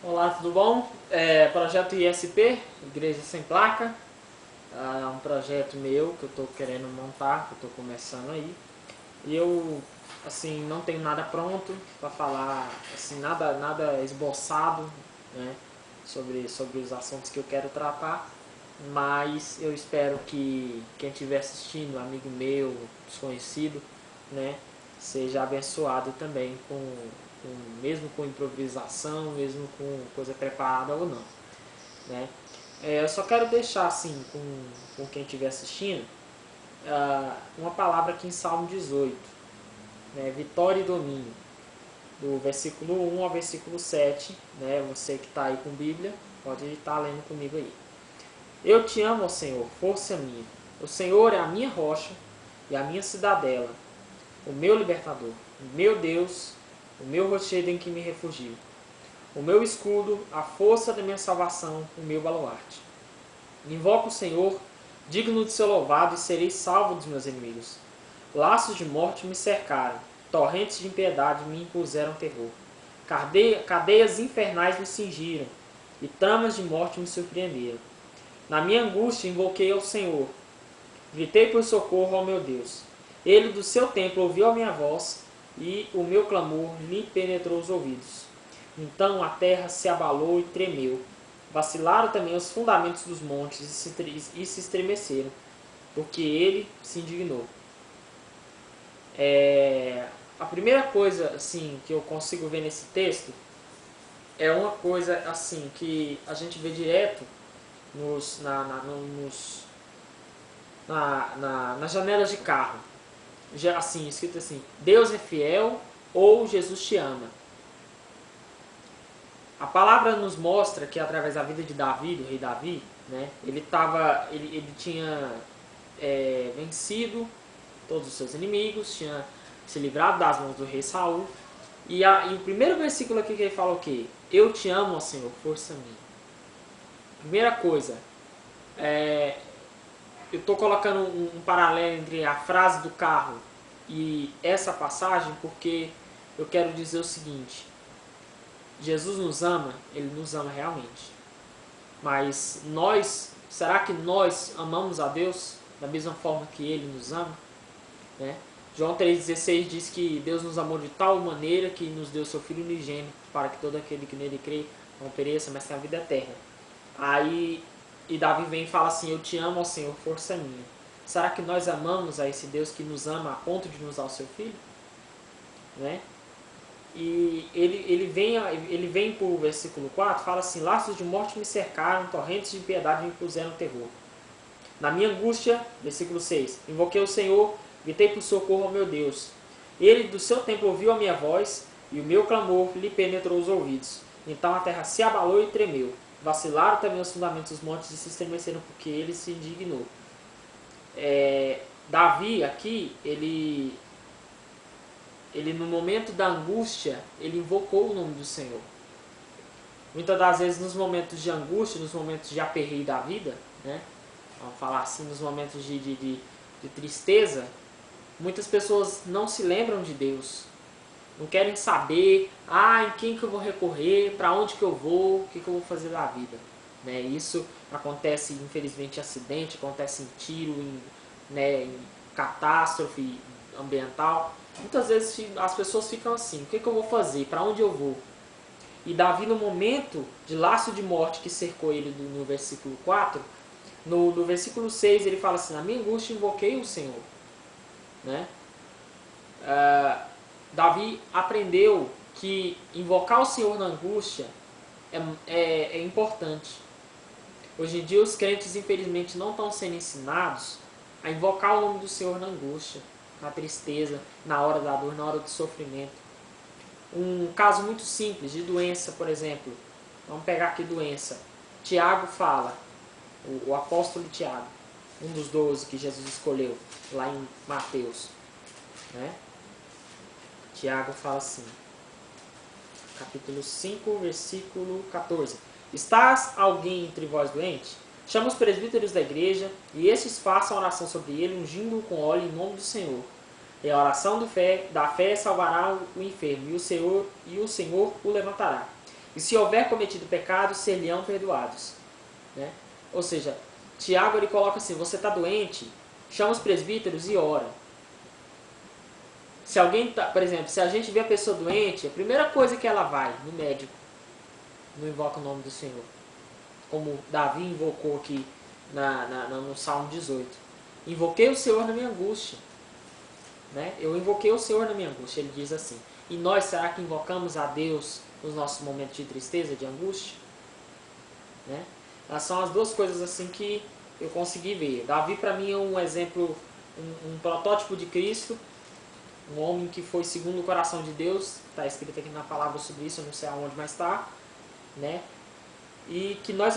Olá, tudo bom? Projeto ISP, Igreja Sem Placa. É um projeto meu que eu estou querendo montar, que eu estou começando aí. E eu, assim, não tenho nada pronto para falar, assim, nada esboçado, né, sobre os assuntos que eu quero tratar. Mas eu espero que quem estiver assistindo, amigo meu, desconhecido, né, seja abençoado também mesmo com improvisação, mesmo com coisa preparada ou não, né? Eu só quero deixar assim com quem estiver assistindo uma palavra aqui em Salmo 18, né? Vitória e domínio, do versículo 1 ao versículo 7, né? Você que está aí com Bíblia, pode estar lendo comigo aí. Eu te amo, ó Senhor, força minha. O Senhor é a minha rocha e a minha cidadela, o meu libertador, o meu Deus, o meu rochedo em que me refugio. O meu escudo, a força da minha salvação, o meu baluarte. Invoco o Senhor, digno de ser louvado, e serei salvo dos meus inimigos. Laços de morte me cercaram, torrentes de impiedade me impuseram terror. Cadeias infernais me cingiram, e tramas de morte me surpreenderam. Na minha angústia invoquei ao Senhor, gritei por socorro ao meu Deus. Ele do seu templo ouviu a minha voz, e o meu clamor lhe penetrou os ouvidos. Então a terra se abalou e tremeu. Vacilaram também os fundamentos dos montes e se estremeceram, porque ele se indignou. A primeira coisa assim que eu consigo ver nesse texto é uma coisa assim que a gente vê direto nas janelas de carro. Assim, escrito assim: Deus é fiel ou Jesus te ama. A palavra nos mostra que através da vida de Davi, do rei Davi, né, ele tinha vencido todos os seus inimigos, tinha se livrado das mãos do rei Saul. E o primeiro versículo aqui que ele fala o quê? Eu te amo, ó Senhor, força minha. Primeira coisa, eu estou colocando um paralelo entre a frase do carro e essa passagem porque eu quero dizer o seguinte: Jesus nos ama, ele nos ama realmente. Mas será que nós amamos a Deus da mesma forma que ele nos ama? Né? João 3,16 diz que Deus nos amou de tal maneira que nos deu seu Filho unigênito para que todo aquele que nele crê não pereça, mas tenha a vida eterna. E Davi vem e fala assim: eu te amo, ó Senhor, força minha. Será que nós amamos a esse Deus que nos ama a ponto de nos dar o seu Filho? Né? E ele vem para o versículo 4, fala assim: laços de morte me cercaram, torrentes de impiedade me puseram terror. Na minha angústia, versículo 6, invoquei o Senhor, gritei por socorro ao meu Deus. Ele do seu templo ouviu a minha voz, e o meu clamor lhe penetrou os ouvidos. Então a terra se abalou e tremeu. Vacilaram também os fundamentos dos montes e se estremeceram, porque ele se indignou. Davi aqui, ele no momento da angústia, ele invocou o nome do Senhor. Muitas das vezes nos momentos de angústia, nos momentos de aperreio da vida, né? Vamos falar assim, nos momentos de tristeza, muitas pessoas não se lembram de Deus. Não querem saber, em quem que eu vou recorrer, para onde que eu vou, o que que eu vou fazer da vida. Né? Isso acontece, infelizmente, em acidente, acontece em tiro, em catástrofe ambiental. Muitas vezes as pessoas ficam assim: o que eu vou fazer? Para onde eu vou? E Davi, no momento de laço de morte que cercou ele no versículo 4, no versículo 6 ele fala assim: na minha angústia invoquei o Senhor. Né? Davi aprendeu que invocar o Senhor na angústia é importante. Hoje em dia os crentes infelizmente não estão sendo ensinados a invocar o nome do Senhor na angústia, na tristeza, na hora da dor, na hora do sofrimento. Um caso muito simples de doença, por exemplo. Vamos pegar aqui doença. Tiago fala, o apóstolo Tiago, um dos 12 que Jesus escolheu, lá em Mateus. Né? Tiago fala assim, capítulo 5, versículo 14. Estás alguém entre vós doente? Chama os presbíteros da igreja, e estes façam oração sobre ele, ungindo-o com óleo em nome do Senhor. E a oração da fé salvará o enfermo, e o Senhor o levantará. E se houver cometido pecado, ser-lhe-ão perdoados. Né? Ou seja, Tiago ele coloca assim, você está doente, chama os presbíteros e ora. Se alguém tá, por exemplo, se a gente vê a pessoa doente, a primeira coisa que ela vai no médico, não invoca o nome do Senhor. Como Davi invocou aqui no Salmo 18. Invoquei o Senhor na minha angústia. Né? Eu invoquei o Senhor na minha angústia, ele diz assim. E nós, será que invocamos a Deus nos nossos momentos de tristeza, de angústia? Né? Essas são as duas coisas assim que eu consegui ver. Davi para mim é um exemplo, um protótipo de Cristo, um homem que foi segundo o coração de Deus, está escrito aqui na palavra sobre isso, eu não sei aonde mais está, né? E que nós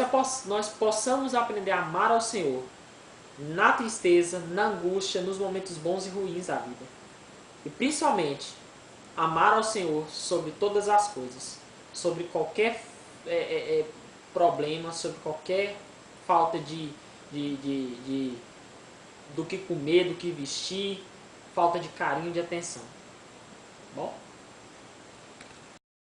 possamos aprender a amar ao Senhor na tristeza, na angústia, nos momentos bons e ruins da vida. E principalmente, amar ao Senhor sobre todas as coisas, sobre qualquer problema, sobre qualquer falta do que comer, do que vestir, falta de carinho, de atenção. Bom?